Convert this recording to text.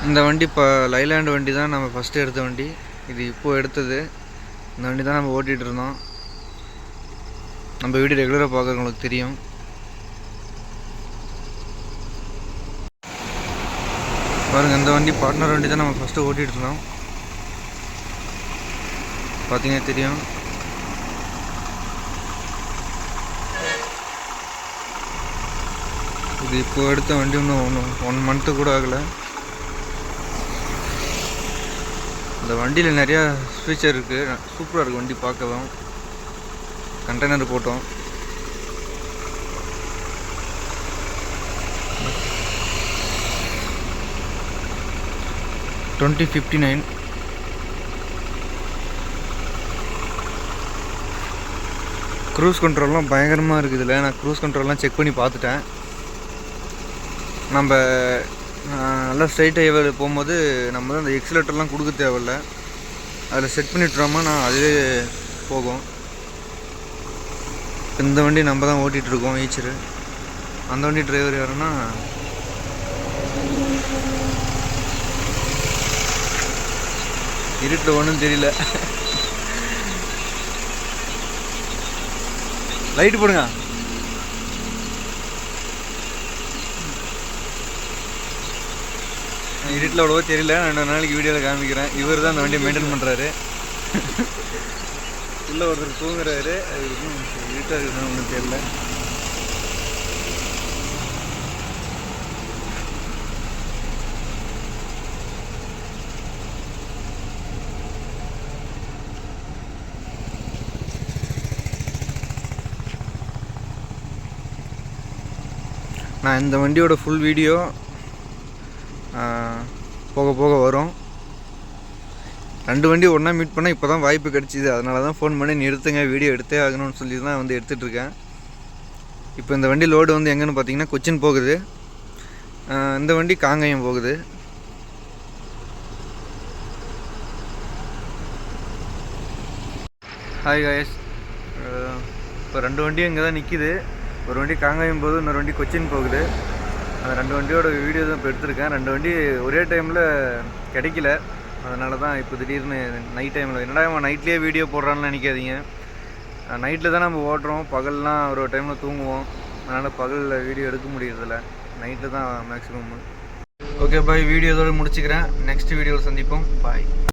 இந்த வண்டி இப்போ லைலாண்ட் வண்டி தான் நம்ம ஃபஸ்ட்டு எடுத்த வண்டி. இது இப்போது எடுத்தது. இந்த வண்டி தான் நம்ம ஓட்டிகிட்டு இருந்தோம். நம்ம வீடு ரெகுலராக பார்க்குறவங்களுக்கு தெரியும். பாருங்கள், இந்த வண்டி பார்ட்னர் வண்டி தான் நம்ம ஃபஸ்ட்டு ஓட்டிகிட்டு இருந்தோம். பார்த்தீங்கன்னா தெரியும். இது இப்போ எடுத்த வண்டி இன்னும் 1 மந்த்து கூட ஆகலை. இந்த வண்டியில் நிறையா ஃபீச்சர் இருக்குது. சூப்பராக இருக்குது வண்டி பார்க்கவும். கண்டெய்னர் போட்டோம். $2059. க்ரூஸ் கண்ட்ரோல்லாம் பயங்கரமாக இருக்குது இதில். நான் க்ரூஸ் கண்ட்ரோல்லாம் செக் பண்ணி பார்த்துட்டேன். நம்ம நல்லா ஸ்ட்ரைட் ஹைவேல போகும்போது நம்ம தான் அந்த எக்ஸிலேட்டர்லாம் கொடுக்க தேவையில்ல. அதில் செட் பண்ணிவிட்டோமா நான் அதுவே போகும். இந்த வண்டி நம்ம தான் ஓட்டிகிட்ருக்கோம், ஈச்சரு. அந்த வண்டி டிரைவர் யாருன்னா இருட்டில் ஒன்றும் தெரியல. லைட்டு போடுங்க. இருட்டில் அவ்வளோவா தெரியல. நான் 2 நாளைக்கு வீடியோவில் காமிக்கிறேன். இவர் தான் அந்த வண்டியை மெயின்டைன் பண்ணுறாரு. உள்ள ஒருத்தர் தூங்குறாரு. அது இன்னும் இருட்டாக இருக்குதுன்னு ஒன்றும் தெரியல. நான் இந்த வண்டியோட ஃபுல் வீடியோ போக போக வரும். 2 வண்டி ஒன்றா மீட் பண்ணால் இப்போ தான் வாய்ப்பு கிடச்சிது. அதனால தான் ஃபோன் பண்ணி நிறுத்துங்க, வீடியோ எடுத்தே ஆகணும்னு சொல்லி தான் வந்து எடுத்துகிட்ருக்கேன். இப்போ இந்த வண்டி லோடு வந்து எங்கேன்னு பார்த்தீங்கன்னா கொச்சின் போகுது. இந்த வண்டி காங்கயம் போகுது. Hi guys. இப்போ 2 வண்டியும் இங்கே தான் நிற்கிது. ஒரு வண்டி காங்கயம் போகுது, இன்னொரு வண்டி கொச்சின் போகுது. அந்த 2 வண்டியோட வீடியோ தான் இப்போ எடுத்திருக்கேன். 2 வண்டி ஒரே டைமில் கிடைக்கல. அதனால தான் இப்போ திடீர்னு நைட் டைமில் என்னடா அவன் நைட்லேயே வீடியோ போடுறான்னு நினைக்காதீங்க. நைட்டில் தான் நம்ம ஓட்டுறோம். பகல்லாம் ஒரு டைமில் தூங்குவோம். அதனால் பகலில் வீடியோ எடுக்க முடியறதில்ல. நைட்டில் தான் மேக்ஸிமம். ஓகே பாய், வீடியோ இதோடு முடிச்சுக்கிறேன். நெக்ஸ்ட் வீடியோவில் சந்திப்போம். பாய்.